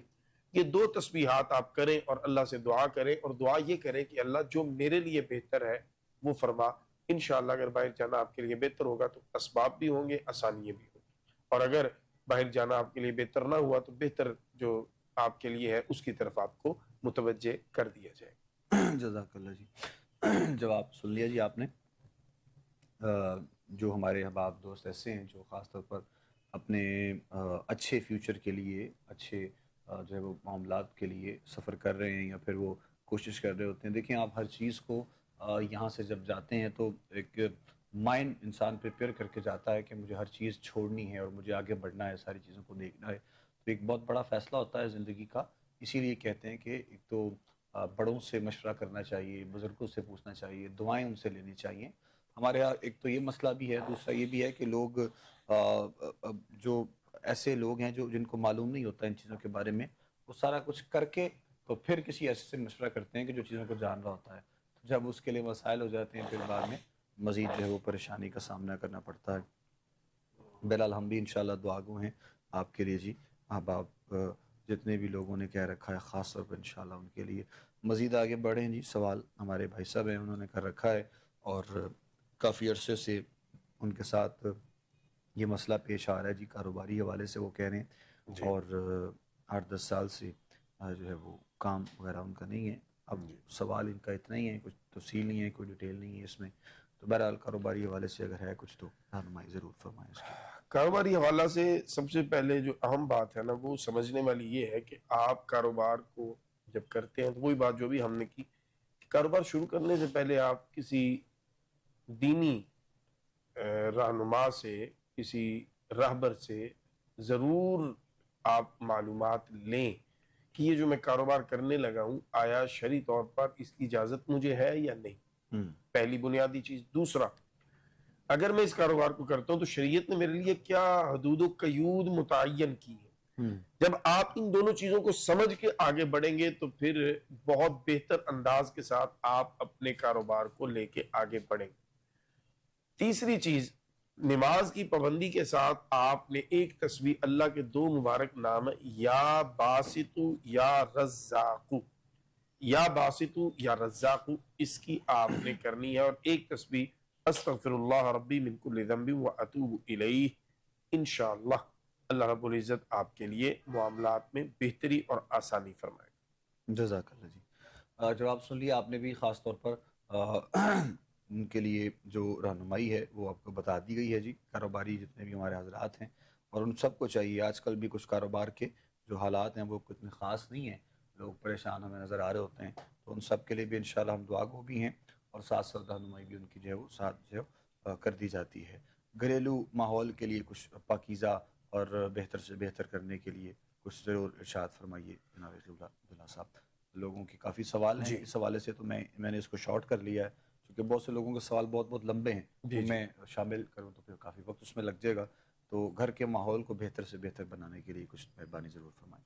یہ 2 تسبیحات آپ کریں اور اللہ سے دعا کریں، اور دعا یہ کریں کہ اللہ جو میرے لیے بہتر ہے وہ فرما. انشاءاللہ اگر باہر جانا آپ کے لیے بہتر ہوگا تو اسباب بھی ہوں گے، آسانیاں بھی ہوں گی، اور اگر باہر جانا آپ کے لیے بہتر نہ ہوا تو بہتر جو آپ کے لیے ہے اس کی طرف آپ کو متوجہ کر دیا جائے. جزاک اللہ جی. جواب سن لیا جی آپ نے. جو ہمارے احباب دوست ایسے ہیں جو خاص طور پر اپنے اچھے فیوچر کے لیے، اچھے جو ہے وہ معاملات کے لیے سفر کر رہے ہیں یا پھر وہ کوشش کر رہے ہوتے ہیں، دیکھیں آپ ہر چیز کو یہاں سے جب جاتے ہیں تو ایک مائنڈ انسان پریپیئر کر کے جاتا ہے کہ مجھے ہر چیز چھوڑنی ہے اور مجھے آگے بڑھنا ہے، ساری چیزوں کو دیکھنا ہے. تو ایک بہت بڑا فیصلہ ہوتا ہے زندگی کا. اسی لیے کہتے ہیں کہ ایک تو بڑوں سے مشورہ کرنا چاہیے، بزرگوں سے پوچھنا چاہیے، دعائیں ان سے لینی چاہیے. ہمارے یہاں ایک تو یہ مسئلہ بھی ہے، دوسرا یہ بھی ہے کہ لوگ جو ایسے لوگ ہیں جن کو معلوم نہیں ہوتا ان چیزوں کے بارے میں، وہ سارا کچھ کر کے تو پھر کسی ایسے سے مشورہ کرتے ہیں کہ جو چیزوں کو جان رہا ہوتا ہے. تو جب اس کے لیے مسائل ہو جاتے ہیں پھر بعد میں مزید جو ہے وہ پریشانی کا سامنا کرنا پڑتا ہے. بہرحال ہم بھی انشاءاللہ دعا گو ہیں آپ کے لیے جی. آپ جتنے بھی لوگوں نے کہہ رکھا ہے خاص طور پر انشاءاللہ ان کے لیے مزید آگے بڑھیں جی. سوال ہمارے بھائی صاحب ہیں انہوں نے کر رکھا ہے اور کافی عرصے سے ان کے ساتھ یہ مسئلہ پیش آ رہا ہے جی، کاروباری حوالے سے وہ کہہ رہے ہیں. جی. اور 8-10 سال سے جو ہے وہ کام وغیرہ ان کا نہیں ہے. اب سوال ان کا اتنا ہی ہے، کچھ تفصیل نہیں ہے، کوئی ڈیٹیل نہیں ہے اس میں. تو بہرحال کاروباری حوالے سے اگر ہے کچھ تو رہنمائی ضرور فرمائیں اس کی. کاروباری حوالہ سے سب سے پہلے جو اہم بات ہے نا، وہ سمجھنے والی یہ ہے کہ آپ کاروبار کو جب کرتے ہیں تو وہی بات جو بھی ہم نے کی، کاروبار شروع کرنے سے پہلے آپ کسی دینی رہنما سے، کسی راہبر سے ضرور آپ معلومات لیں کہ یہ جو میں کاروبار کرنے لگا ہوں آیا شرعی طور پر اس کی اجازت مجھے ہے یا نہیں، پہلی بنیادی چیز۔ دوسرا، اگر میں اس کاروبار کو کرتا ہوں تو شریعت نے میرے لیے کیا حدود و قیود متعین کی ہے۔ جب آپ ان دونوں چیزوں کو سمجھ کے آگے بڑھیں گے تو پھر بہت بہتر انداز کے ساتھ آپ اپنے کاروبار کو لے کے آگے بڑھیں گے۔ تیسری چیز، نماز کی پابندی کے ساتھ آپ نے ایک تسبیح اللہ کے دو مبارک نام یا باسطو یا رزاقو، یا باسطو یا رزاقو، اس کی آپ نے کرنی ہے، اور ایک تسبیح استغفر اللہ ربی من کل ذنب واتوب الیہ۔ انشاءاللہ اللہ رب العزت آپ کے لیے معاملات میں بہتری اور آسانی فرمائے گا۔ جزاک اللہ جی۔ جواب سن لیا آپ نے بھی، خاص طور پر ان کے لیے جو رہنمائی ہے وہ آپ کو بتا دی گئی ہے جی۔ کاروباری جتنے بھی ہمارے حضرات ہیں، اور ان سب کو چاہیے، آج کل بھی کچھ کاروبار کے جو حالات ہیں وہ اتنے خاص نہیں ہیں، لوگ پریشان ہمیں نظر آ رہے ہوتے ہیں، تو ان سب کے لیے بھی انشاءاللہ ہم دعا گو بھی ہیں، اور ساتھ ساتھ رہنمائی بھی ان کی جو ہے وہ ساتھ جو ہے کر دی جاتی ہے۔ گھریلو ماحول کے لیے کچھ پاکیزہ اور بہتر سے بہتر کرنے کے لیے کچھ ضرور ارشاد فرمائیے جناب عبداللہ صاحب۔ لوگوں کے کافی سوال ہیں جی اس حوالے سے، تو میں نے اس کو شارٹ کر لیا ہے، کیونکہ بہت سے لوگوں کے سوال بہت بہت لمبے ہیں، جی تو میں شامل کروں تو پھر کافی وقت اس میں لگ جائے گا، تو گھر کے ماحول کو بہتر سے بہتر بنانے کے لیے کچھ مہربانی ضرور فرمائیں۔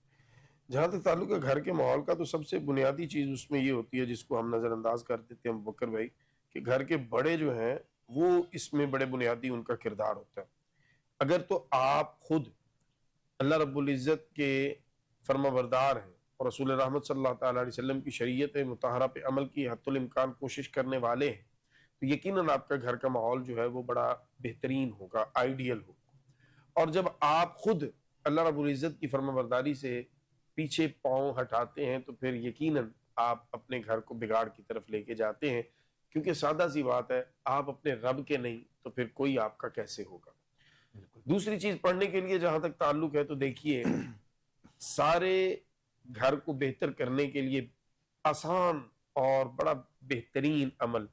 جہاں تک تعلق ہے گھر کے ماحول کا، تو سب سے بنیادی چیز اس میں یہ ہوتی ہے جس کو ہم نظر انداز کر دیتے ہیں بکر بھائی، کہ گھر کے بڑے جو ہیں وہ اس میں بڑے بنیادی ان کا کردار ہوتا ہے۔ اگر تو آپ خود اللہ رب العزت کے فرما بردار ہیں اور رسول رحمت صلی اللہ تعالیٰ علیہ وسلم کی شریعت مطہرہ پہ عمل کی حتی الامکان کوشش کرنے والے ہیں، تو یقیناً آپ کا گھر کا ماحول جو ہے وہ بڑا بہترین ہوگا، آئیڈیل ہوگا۔ اور جب آپ خود اللہ رب العزت کی فرما برداری سے پیچھے پاؤں ہٹاتے ہیں تو پھر یقیناً آپ اپنے گھر کو بگاڑ کی طرف لے کے جاتے ہیں، کیونکہ سادہ سی بات ہے، آپ اپنے رب کے نہیں تو پھر کوئی آپ کا کیسے ہوگا۔ دوسری چیز پڑھنے کے لیے جہاں تک تعلق ہے، تو دیکھیے سارے گھر کو بہتر کرنے کے لیے آسان اور بڑا بہترین عمل،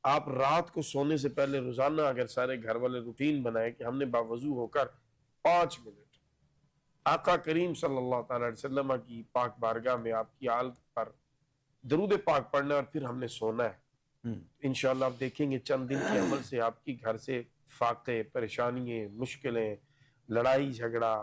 آپ رات کو سونے سے پہلے روزانہ اگر سارے گھر والے روٹین بنائے کہ ہم نے باوضو ہو کر 5 منٹ آقا کریم صلی اللہ تعالی علیہ وسلم کی پاک بارگاہ میں آپ کی آل پر درود پاک پڑھنا ہے، اور پھر ہم نے سونا ہے، انشاءاللہ آپ دیکھیں گے چند دن کے عمل سے آپ کی گھر سے فاقے، پریشانیاں، مشکلیں، لڑائی جھگڑا،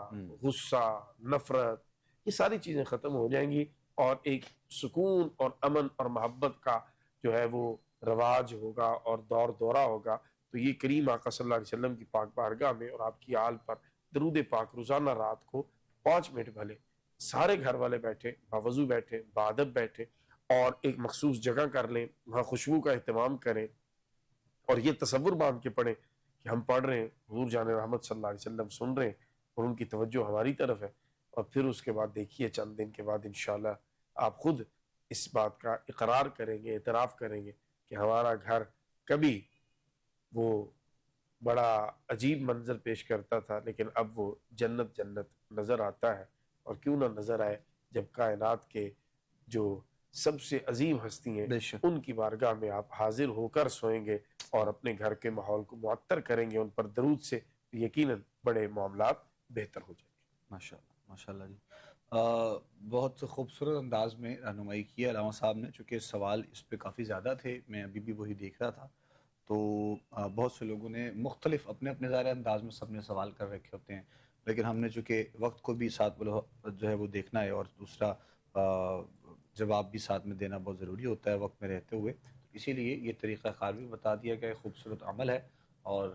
غصہ، نفرت، یہ ساری چیزیں ختم ہو جائیں گی، اور ایک سکون اور امن اور محبت کا جو ہے وہ رواج ہوگا اور دور دورہ ہوگا۔ تو یہ کریم آقا صلی اللہ علیہ وسلم کی پاک بارگاہ میں اور آپ کی آل پر درود پاک روزانہ رات کو 5 منٹ بھلے سارے گھر والے بیٹھے، باوضو بیٹھے، بادب بیٹھے، اور ایک مخصوص جگہ کر لیں، وہاں خوشبو کا اہتمام کریں، اور یہ تصور باندھ کے پڑھیں کہ ہم پڑھ رہے ہیں، حضور جان رحمت صلی اللہ علیہ وسلم سن رہے ہیں، اور ان کی توجہ ہماری طرف ہے، اور پھر اس کے بعد دیکھیے چند دن کے بعد انشاءاللہ آپ خود اس بات کا اقرار کریں گے، اعتراف کریں گے کہ ہمارا گھر کبھی وہ بڑا عجیب منظر پیش کرتا تھا، لیکن اب وہ جنت جنت نظر آتا ہے، اور کیوں نہ نظر آئے جب کائنات کے جو سب سے عظیم ہستی ہیں بے شک، ان کی بارگاہ میں آپ حاضر ہو کر سوئیں گے اور اپنے گھر کے ماحول کو معطر کریں گے ان پر درود سے، یقیناً بڑے معاملات بہتر ہو جائیں گے۔ ماشاءاللہ ماشاءاللہ جی۔ بہت خوبصورت انداز میں رہنمائی کی ہے علامہ صاحب نے، چونکہ سوال اس پہ کافی زیادہ تھے، میں ابھی بھی وہی دیکھ رہا تھا، تو بہت سے لوگوں نے مختلف اپنے اپنے ظاہر انداز میں سب نے سوال کر رکھے ہوتے ہیں، لیکن ہم نے چونکہ وقت کو بھی ساتھ جو ہے وہ دیکھنا ہے، اور دوسرا جواب بھی ساتھ میں دینا بہت ضروری ہوتا ہے وقت میں رہتے ہوئے، تو اسی لیے یہ طریقہ کار بھی بتا دیا گیا، خوبصورت عمل ہے اور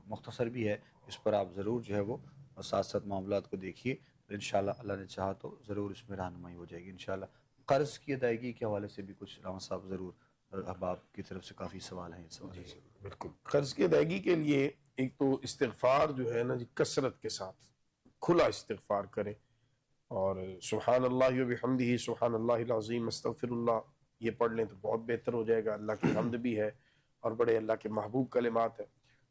مختصر بھی ہے، اس پر آپ ضرور جو ہے وہ ساتھ ساتھ معاملات کو دیکھیے، تو انشاءاللہ اللہ نے چاہا تو ضرور اس میں رہنمائی ہو جائے گی انشاءاللہ۔ قرض کی ادائیگی کے حوالے سے بھی کچھ علامہ صاحب ضرور، اب آپ کی طرف سے کافی سوال ہیں اس حوالے سے۔ بالکل، قرض کی ادائیگی کے لیے ایک تو استغفار جو ہے نا جی، کثرت کے ساتھ کھلا استغفار کریں، اور سبحان اللہ و بحمدہ سبحان اللہ العظیم استغفر اللہ، یہ پڑھ لیں تو بہت بہتر ہو جائے گا، اللہ کی حمد بھی ہے اور بڑے اللہ کے محبوب کلمات ہیں،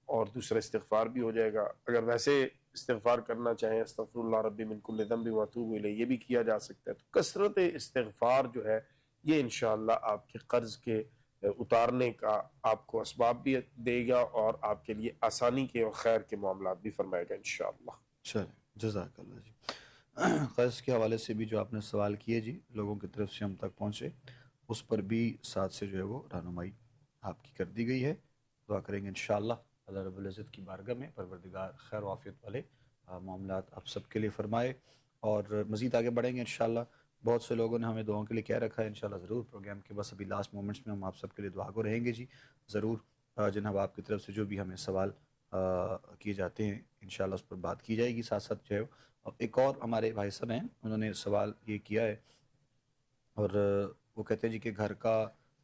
اور دوسرا استغفار بھی ہو جائے گا۔ اگر ویسے استغفار کرنا چاہیں استغفر اللہ ربی من کل ذنب واتوب الیہ، یہ بھی کیا جا سکتا ہے، تو کثرت استغفار جو ہے یہ انشاءاللہ آپ کے قرض کے اتارنے کا آپ کو اسباب بھی دے گا، اور آپ کے لیے آسانی کے اور خیر کے معاملات بھی فرمائے گا انشاءاللہ۔ چلیں، جزاک اللہ جی۔ قرض کے حوالے سے بھی جو آپ نے سوال کیے جی، لوگوں کی طرف سے ہم تک پہنچے، اس پر بھی ساتھ سے جو ہے وہ رہنمائی آپ کی کر دی گئی ہے۔ دعا کریں گے انشاءاللہ اللہ رب العزت کی بارگاہ میں پروردگار خیر و عافیت والے معاملات آپ سب کے لیے فرمائے، اور مزید آگے بڑھیں گے انشاءاللہ۔ بہت سے لوگوں نے ہمیں دعاؤں کے لیے کہہ رکھا ہے، انشاءاللہ ضرور پروگرام کے بس ابھی لاسٹ مومنٹس میں ہم آپ سب کے لیے دعا گو رہیں گے جی، ضرور۔ جناب آپ کی طرف سے جو بھی ہمیں سوال کیے جاتے ہیں انشاءاللہ اس پر بات کی جائے گی، ساتھ ساتھ جو ہے اب ایک اور ہمارے بھائی صاحب ہیں، انہوں نے سوال یہ کیا ہے، اور وہ کہتے ہیں جی کہ گھر کا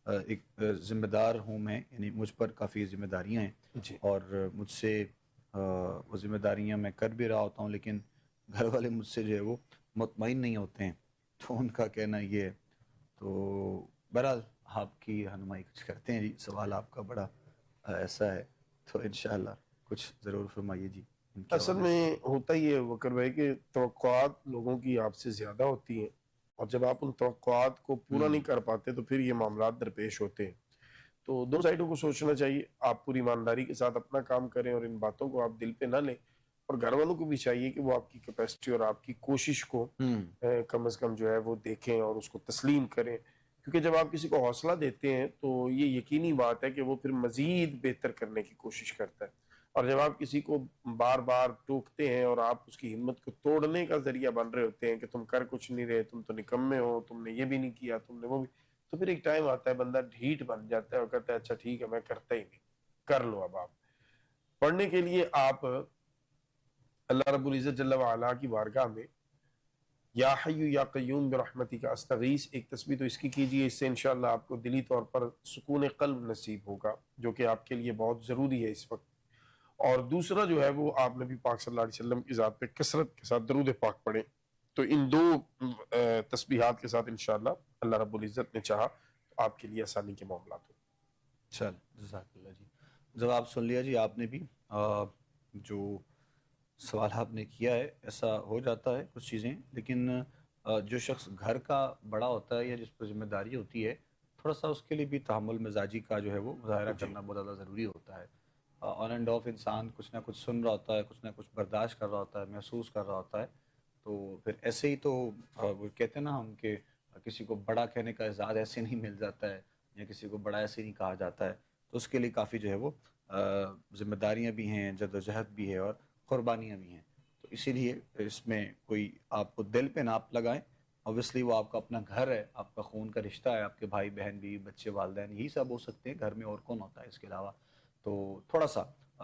ایک ذمہ دار ہوں میں، یعنی مجھ پر کافی ذمہ داریاں ہیں، جی اور مجھ سے وہ ذمہ داریاں میں کر بھی رہا ہوتا ہوں، لیکن گھر والے مجھ سے جو ہے وہ مطمئن نہیں ہوتے ہیں، تو ان کا کہنا یہ ہے۔ تو بہرحال آپ کی رہنمائی کچھ کرتے ہیں جی، سوال آپ کا بڑا ایسا ہے، تو انشاءاللہ کچھ ضرور فرمائیے جی ان کے اصل حوالے سے۔ میں ہوتا ہی ہے وکر بھائی کہ توقعات لوگوں کی آپ سے زیادہ ہوتی ہیں، اور جب آپ ان توقعات کو پورا نہیں کر پاتے تو پھر یہ معاملات درپیش ہوتے ہیں۔ تو دونوں سائڈوں کو سوچنا چاہیے، آپ پوری ایمانداری کے ساتھ اپنا کام کریں اور ان باتوں کو آپ دل پہ نہ لیں، اور گھر والوں کو بھی چاہیے کہ وہ آپ کی کیپیسٹی اور آپ کی کوشش کو کم از کم جو ہے وہ دیکھیں اور اس کو تسلیم کریں، کیونکہ جب آپ کسی کو حوصلہ دیتے ہیں تو یہ یقینی بات ہے کہ وہ پھر مزید بہتر کرنے کی کوشش کرتا ہے، اور جب آپ کسی کو بار بار ٹوکتے ہیں اور آپ اس کی ہمت کو توڑنے کا ذریعہ بن رہے ہوتے ہیں کہ تم کر کچھ نہیں رہے، تم تو نکمے ہو، تم نے یہ بھی نہیں کیا، تم نے وہ بھی، تو پھر ایک ٹائم آتا ہے بندہ ڈھیٹ بن جاتا ہے اور کہتا ہے اچھا ٹھیک ہے میں کرتا ہی نہیں، کر لو۔ اب آپ پڑھنے کے لیے آپ اللہ رب العزت جل وعلا کی بارگاہ میں یا حی یا قیوم برحمتک استغیث ایک تسبیح تو اس کی کیجئے، اس سے انشاءاللہ آپ کو دلی طور پر سکون قلب نصیب ہوگا، جو کہ آپ کے لیے بہت ضروری ہے اس وقت۔ اور دوسرا جو ہے وہ آپ نبی پاک صلی اللہ علیہ وسلم کی ذات پہ کثرت کے ساتھ درود پاک پڑھیں۔ تو ان دو تسبیحات کے ساتھ انشاءاللہ اللہ رب العزت نے چاہا تو آپ کے لیے آسانی کے معاملات ہوں۔ چل جزاک اللہ جی، جواب سن لیا جی آپ نے بھی۔ جو سوال آپ نے کیا ہے ایسا ہو جاتا ہے کچھ چیزیں، لیکن جو شخص گھر کا بڑا ہوتا ہے یا جس پر ذمہ داری ہوتی ہے، تھوڑا سا اس کے لیے بھی تحمل مزاجی کا جو ہے وہ مظاہرہ جی کرنا بہت زیادہ ضروری ہوتا ہے۔ آن اینڈ آف انسان کچھ نہ کچھ سن رہا ہوتا ہے، کچھ نہ کچھ برداشت کر رہا ہوتا ہے، محسوس کر رہا ہوتا ہے، تو پھر ایسے ہی تو وہ کہتے ہیں نا ہم کہ کسی کو بڑا کہنے کا اعزاز ایسے نہیں مل جاتا ہے، یا کسی کو بڑا ایسے نہیں کہا جاتا ہے، تو اس کے لیے کافی جو ہے وہ ذمہ داریاں بھی ہیں، جدوجہد بھی ہے، اور قربانیاں بھی ہیں۔ تو اسی لیے اس میں کوئی آپ کو دل پہ ناپ لگائیں، اوبویسلی وہ آپ کا اپنا گھر ہے، آپ کا خون کا رشتہ ہے، آپ کے بھائی بہن بیوی بچے والدین یہی سب ہو سکتے ہیں گھر میں، اور کون ہوتا ہے اس کے علاوہ؟ تو تھوڑا سا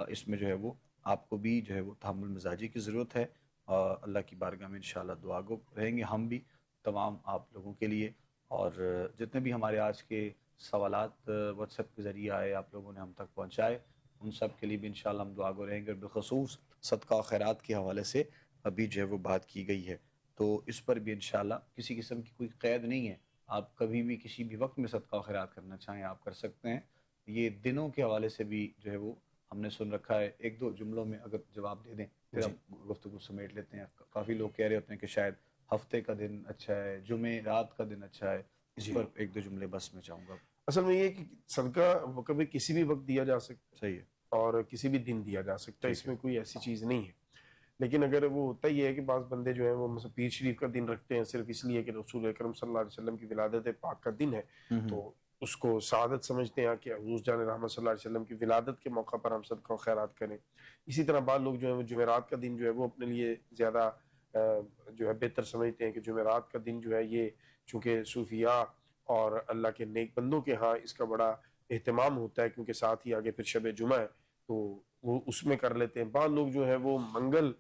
اس میں جو ہے وہ آپ کو بھی جو ہے وہ تحمل مزاجی کی ضرورت ہے، اللہ کی بارگاہ میں انشاءاللہ دعا گو رہیں گے ہم بھی تمام آپ لوگوں کے لیے، اور جتنے بھی ہمارے آج کے سوالات واٹس ایپ کے ذریعے آئے آپ لوگوں نے ہم تک پہنچائے، ان سب کے لیے بھی انشاءاللہ ہم دعا گو رہیں گے، اور بالخصوص صدقہ و خیرات کے حوالے سے ابھی جو ہے وہ بات کی گئی ہے، تو اس پر بھی انشاءاللہ کسی قسم کی کوئی قید نہیں ہے، آپ کبھی بھی کسی بھی وقت میں صدقہ و خیرات کرنا چاہیں آپ کر سکتے ہیں۔ یہ دنوں کے حوالے سے بھی جو ہے وہ ہم نے سن رکھا ہے، ایک دو جملوں میں اگر جواب دے دیں پھر جی ہم گفتگو سمیٹ لیتے ہیں۔ کافی لوگ کہہ رہے ہوتے ہیں کہ شاید ہفتے کا دن اچھا ہے، جمعے رات کا دن اچھا ہے، اس جی پر ایک دو جملے بس میں چاہوں گا۔ اصل میں یہ ہے کہ صدقہ کبھی کسی بھی وقت دیا جا سکتا صحیح ہے، ہے اور کسی بھی دن دیا جا سکتا ہے، ٹھیک اس ہے، میں کوئی ایسی چیز نہیں ہے۔ لیکن اگر وہ ہوتا ہی ہے کہ بعض بندے جو ہیں وہ مثلا پیر شریف کا دن رکھتے ہیں صرف اس لیے کہ رسول اکرم صلی اللہ علیہ وسلم کی ولادت پاک کا دن ہے، تو اس کو سعادت سمجھتے ہیں کہ حضور جان رحمت صلی اللہ علیہ وسلم کی ولادت کے موقع پر ہم صدقہ و خیرات کریں۔ اسی طرح بعض لوگ جو ہیں وہ جمعرات کا دن جو ہے وہ اپنے لیے زیادہ جو ہے بہتر سمجھتے ہیں کہ جمعرات کا دن جو ہے یہ چونکہ صوفیاء اور اللہ کے نیک بندوں کے ہاں اس کا بڑا اہتمام ہوتا ہے، کیونکہ ساتھ ہی آگے پھر شب جمعہ ہے تو وہ اس میں کر لیتے ہیں۔ بعض لوگ جو ہے وہ منگل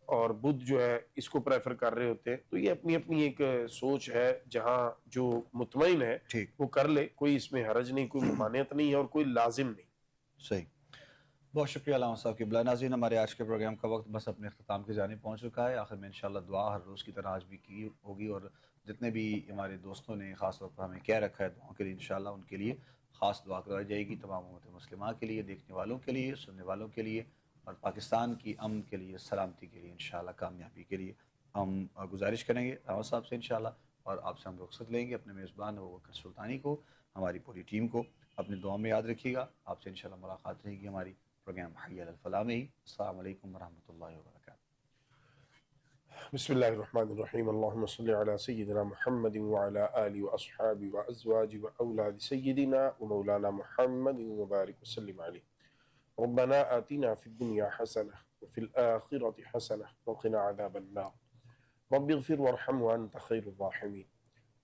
اور بدھ جو ہے اس کو پریفر کر رہے ہوتے ہیں، تو یہ اپنی اپنی ایک سوچ ہے، جہاں جو مطمئن ہے ٹھیک، وہ کر لے، کوئی اس میں حرج نہیں، کوئی ممانعت نہیں ہے اور کوئی لازم نہیں۔ صحیح۔ بہت شکریہ علامہ صاحب کی بلا ناظرین، ہمارے آج کے پروگرام کا وقت بس اپنے اختتام کی جانب پہنچ چکا ہے۔ آخر میں انشاءاللہ دعا ہر روز کی طرح آج بھی کی ہوگی، اور جتنے بھی ہمارے دوستوں نے خاص طور پر ہمیں کہہ رکھا ہے دعاؤں کے لیے، انشاءاللہ ان کے لیے خاص دعا کروائی جائے گی، تمام امت مسلمہ کے لیے، دیکھنے والوں کے لیے، سننے والوں کے لیے، اور پاکستان کی امن کے لیے، سلامتی کے لیے، انشاءاللہ کامیابی کے لیے ہم گزارش کریں گے علامہ صاحب سے انشاءاللہ، اور آپ سے ہم رخصت لیں گے، اپنے میزبان ابوبکر سلطانی کو، ہماری پوری ٹیم کو اپنی دعاؤں میں یاد رکھیے گا۔ آپ سے انشاءاللہ ملاقات رہے گی ہماری پروگرام حی علی الفلاح میں ہی۔ السلام علیکم ورحمۃ اللہ وبرکاتہ۔ بسم اللہ الرحمن الرحیم اللہم صلی علی سیدنا محمد وعلی آلہ واصحاب وازواج واولاد سیدنا ومولانا محمد وبارک وسلم علیہ ربنا آتنا فی الدنیا حسنہ وفی الآخرۃ حسنہ وقنا عذاب النار رب اغفر وارحم وانت خیر الراحمین۔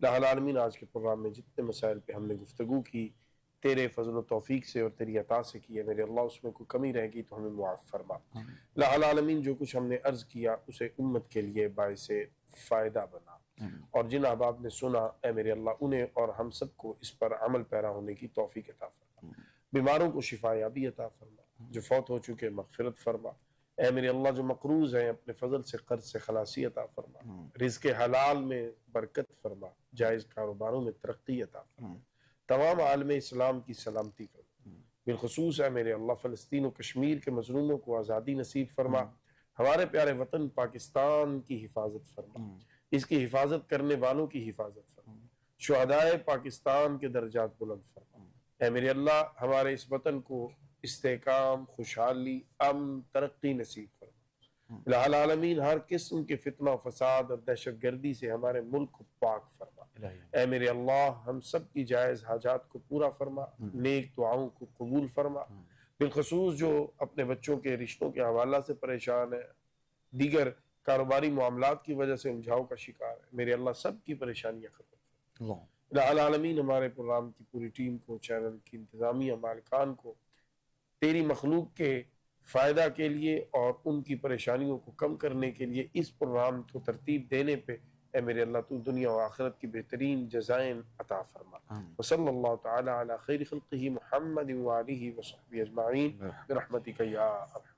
الہ العالمین، آج کے پروگرام میں جتنے مسائل پہ ہم نے گفتگو کی تیرے فضل و توفیق سے اور تیری عطا سے کی ہے میرے اللہ، اس میں کوئی کمی رہ گئی تو ہمیں معاف فرما۔ الہ العالمین، جو کچھ ہم نے عرض کیا اسے امت کے لیے باعث فائدہ بنا، اور جن احباب نے سنا اے میرے اللہ انہیں اور ہم سب کو اس پر عمل پیرا ہونے کی توفیق عطا فرما۔ بیماروں کو شفا یابی عطا فرما، جو فوت ہو چکے مغفرت فرما۔ اے میرے اللہ، جو مقروض ہیں اپنے فضل سے قرض سے خلاصی عطا فرما، رزق حلال میں برکت فرما، جائز کاروباروں میں ترقی عطا فرما، تمام عالم اسلام کی سلامتی فرما، بالخصوص ہے میرے اللہ فلسطین و کشمیر کے مظلوموں کو آزادی نصیب فرما، ہمارے پیارے وطن پاکستان کی حفاظت فرما، اس کی حفاظت کرنے والوں کی حفاظت فرما، شہدائے پاکستان کے درجات بلند فرما۔ اے میرے اللہ، ہمارے اس وطن کو استحکام، خوشحالی، امن، ترقی نصیب فرما۔ الہ العالمین، ہر قسم کے فتنہ و فساد اور دہشت گردی سے ہمارے ملک کو پاک فرما۔ اے میرے اللہ، ہم سب کی جائز حاجات کو پورا فرما، نیک دعاؤں کو قبول فرما، بالخصوص جو اپنے بچوں کے رشتوں کے حوالہ سے پریشان ہے، دیگر کاروباری معاملات کی وجہ سے الجھاؤ کا شکار ہے، میرے اللہ سب کی پریشانیاں ختم فرما۔ الہ العالمین، ہمارے پروگرام کی پوری ٹیم کو، چینل کی انتظامیہ مالکان کو تیری مخلوق کے فائدہ کے لیے اور ان کی پریشانیوں کو کم کرنے کے لیے اس پروگرام کو ترتیب دینے پہ اے میرے اللہ تو دنیا و آخرت کی بہترین جزائیں عطا فرما۔ وصلی اللہ تعالی علی خیر خلقہ محمد وآلہ وصحبہ اجمعین برحمتک یا ارحم